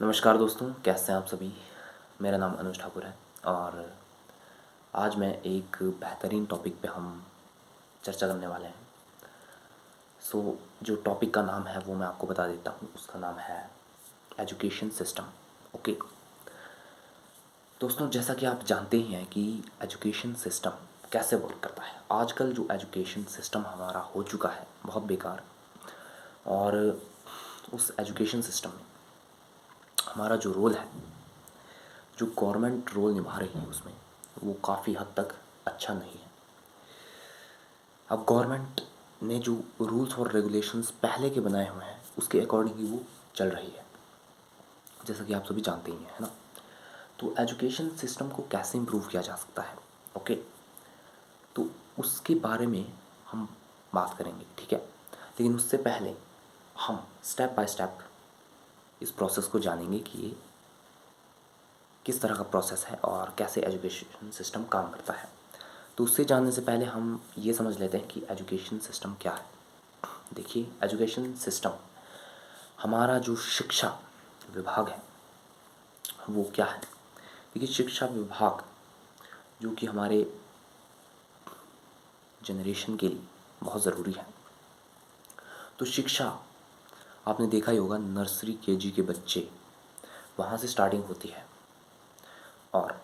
नमस्कार दोस्तों, कैसे हैं आप सभी। मेरा नाम अनुज ठाकुर है और आज मैं एक बेहतरीन टॉपिक पे हम चर्चा करने वाले हैं। जो टॉपिक का नाम है वो मैं आपको बता देता हूँ। उसका नाम है एजुकेशन सिस्टम। ओके दोस्तों, जैसा कि आप जानते ही हैं कि एजुकेशन सिस्टम कैसे वर्क करता है। आजकल जो एजुकेशन सिस्टम हमारा हो चुका है बहुत बेकार, और उस एजुकेशन सिस्टम में हमारा जो रोल है, जो गवर्नमेंट रोल निभा रही है उसमें, वो काफ़ी हद तक अच्छा नहीं है। अब गवर्नमेंट ने जो रूल्स और रेगुलेशंस पहले के बनाए हुए हैं उसके अकॉर्डिंग ही वो चल रही है, जैसा कि आप सभी जानते ही हैं, है ना। तो एजुकेशन सिस्टम को कैसे इम्प्रूव किया जा सकता है, ओके, तो उसके बारे में हम बात करेंगे, ठीक है। लेकिन उससे पहले हम स्टेप बाय स्टेप इस प्रोसेस को जानेंगे कि ये किस तरह का प्रोसेस है और कैसे एजुकेशन सिस्टम काम करता है। तो उससे जानने से पहले हम ये समझ लेते हैं कि एजुकेशन सिस्टम क्या है। देखिए, एजुकेशन सिस्टम, हमारा जो शिक्षा विभाग है वो क्या है। देखिए, शिक्षा विभाग जो कि हमारे जनरेशन के लिए बहुत ज़रूरी है। तो शिक्षा, आपने देखा ही होगा, नर्सरी केजी के बच्चे, वहाँ से स्टार्टिंग होती है और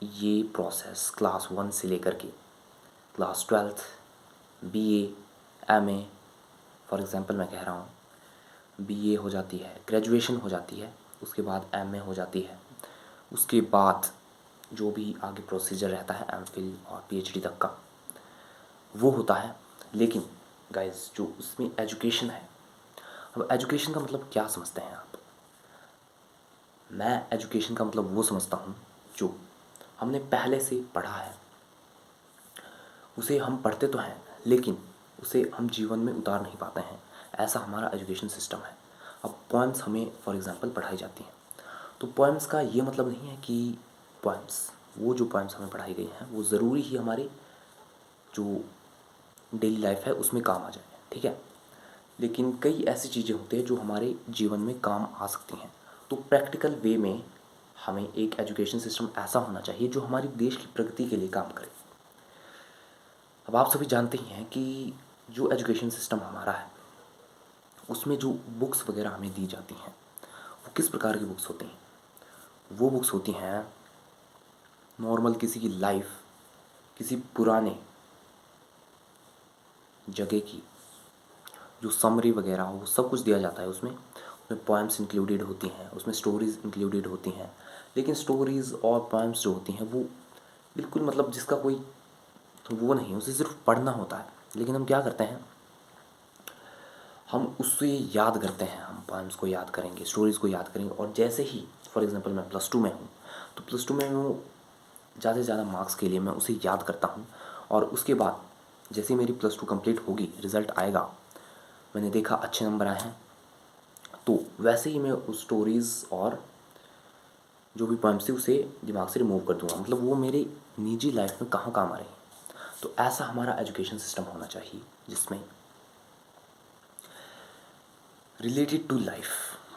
ये प्रोसेस क्लास 1 से लेकर के class 12th, BA, MA, for example मैं कह रहा हूँ, बीए हो जाती है, ग्रेजुएशन हो जाती है, उसके बाद एमए हो जाती है, उसके बाद जो भी आगे प्रोसीजर रहता है एमफिल और पीएचडी तक का, वो होता है। लेकिन गाइस, जो उसमें एजुकेशन है, अब एजुकेशन का मतलब क्या समझते हैं आप। मैं एजुकेशन का मतलब वो समझता हूँ जो हमने पहले से पढ़ा है, उसे हम पढ़ते तो हैं लेकिन उसे हम जीवन में उतार नहीं पाते हैं, ऐसा हमारा एजुकेशन सिस्टम है। अब पोएम्स हमें फॉर एग्ज़ाम्पल पढ़ाई जाती हैं, तो पोएम्स का ये मतलब नहीं है कि पोएम्स, वो जो पोएम्स हमें पढ़ाई गई हैं वो ज़रूरी ही हमारे जो डेली लाइफ है उसमें काम आ जाए, ठीक है। लेकिन कई ऐसी चीज़ें होती हैं जो हमारे जीवन में काम आ सकती हैं। तो प्रैक्टिकल वे में हमें एक एजुकेशन सिस्टम ऐसा होना चाहिए जो हमारी देश की प्रगति के लिए काम करे। अब आप सभी जानते ही हैं कि जो एजुकेशन सिस्टम हमारा है उसमें जो बुक्स वगैरह हमें दी जाती हैं वो किस प्रकार की बुक्स होती हैं। वो बुक्स होती हैं नॉर्मल किसी की लाइफ, किसी पुराने जगह की जो समरी वगैरह हो, वो सब कुछ दिया जाता है उसमें। उसमें पोएम्स इंक्लूडेड होती हैं, उसमें स्टोरीज़ इंक्लूडेड होती हैं। लेकिन स्टोरीज़ और पोएम्स जो होती हैं वो बिल्कुल मतलब जिसका कोई वो नहीं, उसे सिर्फ पढ़ना होता है। लेकिन हम क्या करते हैं, हम उससे याद करते हैं, हम पोएम्स को याद करेंगे, स्टोरीज़ को याद करेंगे, और जैसे ही फॉर एग्ज़ाम्पल मैं +2 में हूँ, तो +2 में मैं ज़्यादा से ज़्यादा मार्क्स के लिए मैं उसे याद करता हूँ। और उसके बाद जैसे ही मेरी +2 कंप्लीट होगी, रिज़ल्ट आएगा, मैंने देखा अच्छे नंबर आए हैं, तो वैसे ही मैं उस स्टोरीज़ और जो भी पोएम्स थी उसे दिमाग से रिमूव कर दूँगा। मतलब वो मेरे निजी लाइफ में कहाँ काम आ रही हैं। तो ऐसा हमारा एजुकेशन सिस्टम होना चाहिए जिसमें रिलेटेड टू लाइफ,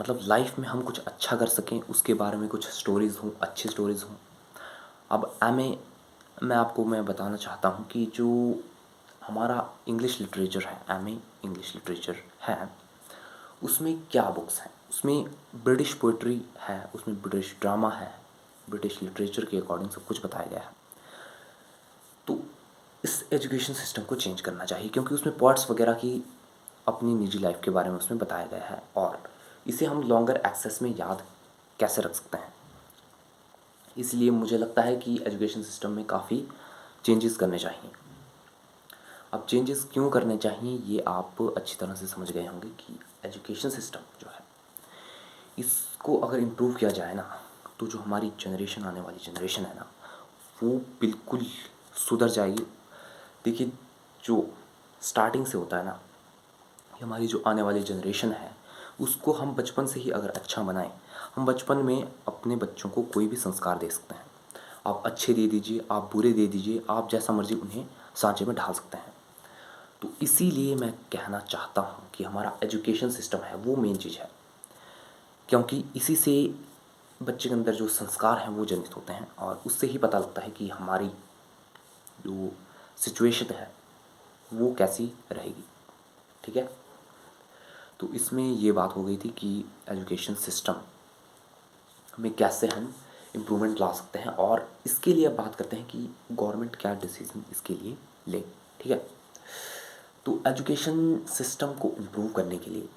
मतलब लाइफ में हम कुछ अच्छा कर सकें, उसके बारे में कुछ स्टोरीज़ हों, अच्छी स्टोरीज़ हों। अब एमए मैं बताना चाहता हूँ कि जो हमारा इंग्लिश लिटरेचर है, एमए इंग्लिश लिटरेचर है, उसमें क्या बुक्स हैं। उसमें ब्रिटिश पोइट्री है, उसमें ब्रिटिश ड्रामा है, ब्रिटिश लिटरेचर के अकॉर्डिंग सब कुछ बताया गया है। तो इस एजुकेशन सिस्टम को चेंज करना चाहिए क्योंकि उसमें पॉइंट्स वगैरह की अपनी निजी लाइफ के बारे में उसमें बताया गया है, और इसे हम लॉन्गर एक्सेस में याद कैसे रख सकते हैं। इसलिए मुझे लगता है कि एजुकेशन सिस्टम में काफ़ी चेंजेस करने चाहिए। अब चेंजेस क्यों करने चाहिए ये आप अच्छी तरह से समझ गए होंगे कि एजुकेशन सिस्टम जो है, इसको अगर इम्प्रूव किया जाए ना, तो जो हमारी जनरेशन, आने वाली जनरेशन है ना, वो बिल्कुल सुधर जाएगी। देखिए, जो स्टार्टिंग से होता है ना, कि हमारी जो आने वाली जनरेशन है उसको हम बचपन से ही अगर अच्छा बनाएं, हम बचपन में अपने बच्चों को कोई भी संस्कार दे सकते हैं। आप अच्छे दे दीजिए, आप बुरे दे दीजिए, आप जैसा मर्जी उन्हें सांचे में ढाल सकते हैं। तो इसीलिए मैं कहना चाहता हूँ कि हमारा एजुकेशन सिस्टम है वो मेन चीज़ है। क्योंकि इसी से बच्चे के अंदर जो संस्कार हैं वो जनित होते हैं और उससे ही पता लगता है कि हमारी जो सिचुएशन है वो कैसी रहेगी। ठीक है, तो इसमें ये बात हो गई थी कि एजुकेशन सिस्टम में कैसे हम इम्प्रूवमेंट ला सकते हैं, और इसके लिए अब बात करते हैं कि गवर्नमेंट क्या डिसीजन इसके लिए ले। ठीक है, तो एजुकेशन सिस्टम को इम्प्रूव करने के लिए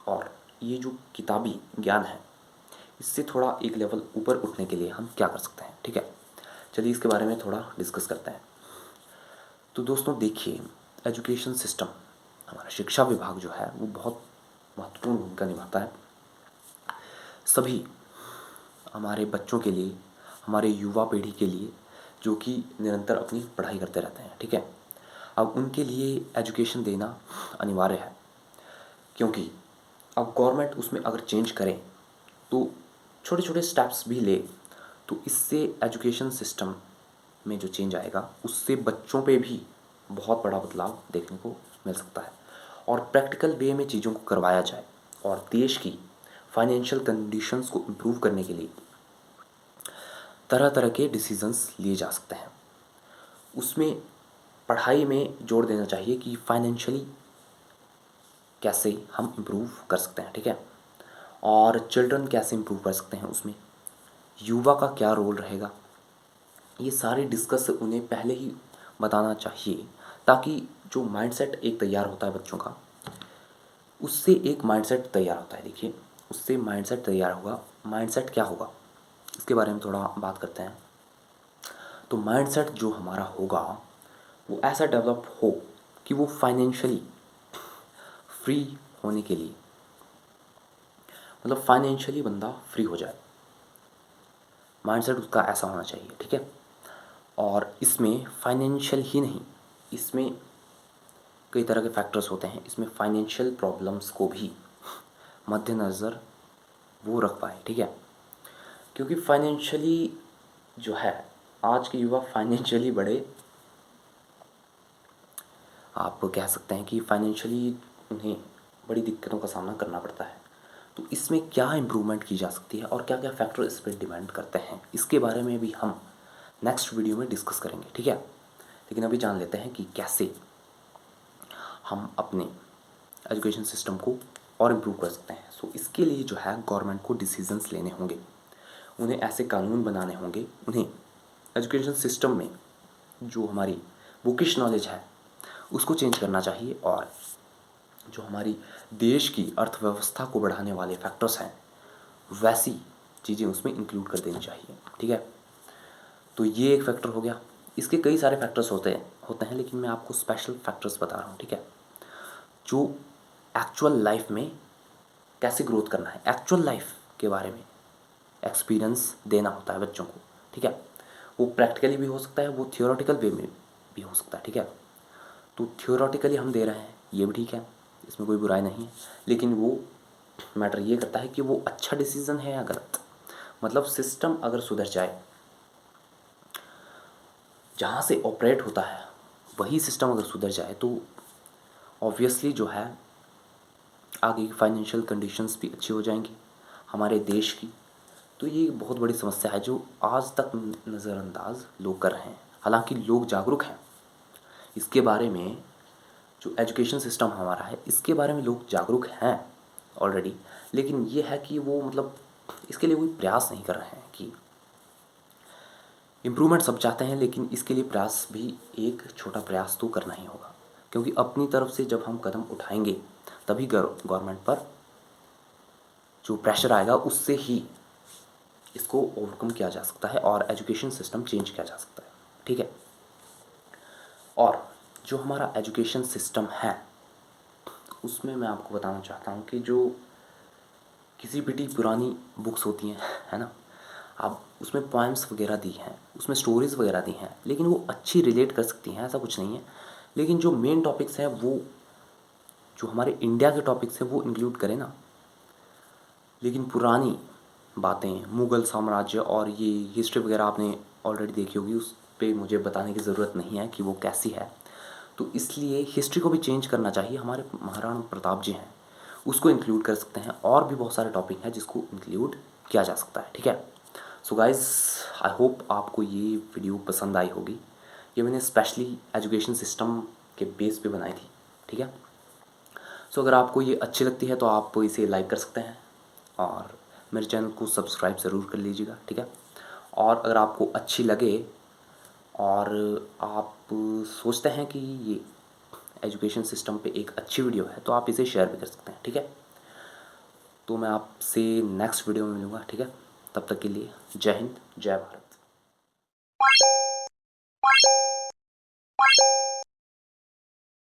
और ये जो किताबी ज्ञान है इससे थोड़ा एक लेवल ऊपर उठने के लिए हम क्या कर सकते हैं। ठीक है, चलिए इसके बारे में थोड़ा डिस्कस करते हैं। तो दोस्तों देखिए, एजुकेशन सिस्टम, हमारा शिक्षा विभाग जो है वो बहुत महत्वपूर्ण भूमिका निभाता है सभी हमारे बच्चों के लिए, हमारे युवा पीढ़ी के लिए जो कि निरंतर अपनी पढ़ाई करते रहते हैं। ठीक है, अब उनके लिए एजुकेशन देना अनिवार्य है, क्योंकि अब गवर्नमेंट उसमें अगर चेंज करे तो छोटे छोटे स्टेप्स भी ले तो इससे एजुकेशन सिस्टम में जो चेंज आएगा उससे बच्चों पे भी बहुत बड़ा बदलाव देखने को मिल सकता है, और प्रैक्टिकल वे में चीज़ों को करवाया जाए और देश की फाइनेंशियल कंडीशंस को इम्प्रूव करने के लिए तरह तरह के डिसीजंस लिए जा सकते हैं। उसमें पढ़ाई में जोर देना चाहिए कि फाइनेंशियली कैसे हम इम्प्रूव कर सकते हैं। ठीक है, और चिल्ड्रन कैसे इम्प्रूव कर सकते हैं, उसमें युवा का क्या रोल रहेगा, ये सारे डिस्कस उन्हें पहले ही बताना चाहिए, ताकि जो माइंडसेट एक तैयार होता है बच्चों का, उससे एक माइंडसेट तैयार होता है। देखिए, उससे माइंडसेट तैयार होगा। माइंडसेट क्या होगा इसके बारे में थोड़ा बात करते हैं। तो माइंडसेट जो हमारा होगा वो ऐसा डेवलप हो कि वो फाइनेंशियली फ्री होने के लिए, मतलब फाइनेंशियली बंदा फ्री हो जाए, माइंडसेट उसका ऐसा होना चाहिए। ठीक है, और इसमें फाइनेंशियल ही नहीं, इसमें कई तरह के फैक्टर्स होते हैं, इसमें फाइनेंशियल प्रॉब्लम्स को भी मद्देनज़र वो रख पाए। ठीक है, क्योंकि फाइनेंशियली जो है आज के युवा फाइनेंशियली बड़े, आप कह सकते हैं कि फाइनेंशियली उन्हें बड़ी दिक्कतों का सामना करना पड़ता है। तो इसमें क्या इम्प्रूवमेंट की जा सकती है और क्या क्या फैक्टर इस पर डिपेंड करते हैं, इसके बारे में भी हम नेक्स्ट वीडियो में डिस्कस करेंगे। ठीक है, लेकिन अभी जान लेते हैं कि कैसे हम अपने एजुकेशन सिस्टम को और इम्प्रूव कर सकते हैं। सो इसके लिए जो है गवर्नमेंट को डिसीजंस लेने होंगे, उन्हें ऐसे कानून बनाने होंगे, उन्हें एजुकेशन सिस्टम में जो हमारी बुकिश नॉलेज है उसको चेंज करना चाहिए, और जो हमारी देश की अर्थव्यवस्था को बढ़ाने वाले फैक्टर्स हैं वैसी चीज़ें उसमें इंक्लूड कर देनी चाहिए। ठीक है, तो ये एक फैक्टर हो गया। इसके कई सारे फैक्टर्स होते हैं लेकिन मैं आपको स्पेशल फैक्टर्स बता रहा हूँ। ठीक है, जो एक्चुअल लाइफ में कैसे ग्रोथ करना है, एक्चुअल लाइफ के बारे में एक्सपीरियंस देना होता है बच्चों को। ठीक है, वो प्रैक्टिकली भी हो सकता है, वो थियोरेटिकल वे में भी हो सकता है। ठीक है, तो थियोरेटिकली हम दे रहे हैं ये भी ठीक है, इसमें कोई बुराई नहीं है, लेकिन वो मैटर ये करता है कि वो अच्छा डिसीज़न है या गलत। मतलब सिस्टम अगर सुधर जाए, जहाँ से ऑपरेट होता है वही सिस्टम अगर सुधर जाए तो ऑब्वियसली जो है आगे की फाइनेंशियल कंडीशंस भी अच्छी हो जाएंगी हमारे देश की। तो ये बहुत बड़ी समस्या है जो आज तक नज़रअंदाज लोग कर रहे हैं, हालांकि लोग जागरूक हैं इसके बारे में। जो एजुकेशन सिस्टम हमारा है इसके बारे में लोग जागरूक हैं ऑलरेडी, लेकिन ये है कि वो मतलब इसके लिए कोई प्रयास नहीं कर रहे हैं कि इम्प्रूवमेंट सब चाहते हैं, लेकिन इसके लिए प्रयास भी एक छोटा प्रयास तो करना ही होगा, क्योंकि अपनी तरफ से जब हम कदम उठाएंगे तभी गवर्नमेंट पर जो प्रेशर आएगा उससे ही इसको ओवरकम किया जा सकता है और एजुकेशन सिस्टम चेंज किया जा सकता है। ठीक है, और जो हमारा एजुकेशन सिस्टम है उसमें मैं आपको बताना चाहता हूँ कि जो किसी भी पुरानी बुक्स होती हैं, है ना, अब उसमें पोएम्स वगैरह दी हैं, उसमें स्टोरीज़ वगैरह दी हैं, लेकिन वो अच्छी रिलेट कर सकती हैं, ऐसा कुछ नहीं है, लेकिन जो मेन टॉपिक्स हैं वो जो हमारे इंडिया के टॉपिक्स हैं वो इंक्लूड करें ना। लेकिन पुरानी बातें, मुग़ल साम्राज्य और ये हिस्ट्री वगैरह आपने ऑलरेडी देखी होगी, उस पर मुझे बताने की ज़रूरत नहीं है कि वो कैसी है। तो इसलिए हिस्ट्री को भी चेंज करना चाहिए। हमारे महाराणा प्रताप जी हैं, उसको इंक्लूड कर सकते हैं, और भी बहुत सारे टॉपिक हैं जिसको इंक्लूड किया जा सकता है, ठीक है। सो गाइज़, आई होप आपको ये वीडियो पसंद आई होगी। ये मैंने स्पेशली एजुकेशन सिस्टम के बेस पे बनाई थी, ठीक है। सो अगर आपको ये अच्छी लगती है तो आप इसे लाइक कर सकते हैं और मेरे चैनल को सब्सक्राइब ज़रूर कर लीजिएगा, ठीक है। और अगर आपको अच्छी लगे और आप सोचते हैं कि ये एजुकेशन सिस्टम पे एक अच्छी वीडियो है तो आप इसे शेयर भी कर सकते हैं, ठीक है। तो मैं आपसे नेक्स्ट वीडियो में मिलूँगा, ठीक है। तब तक के लिए जय हिंद, जय भारत।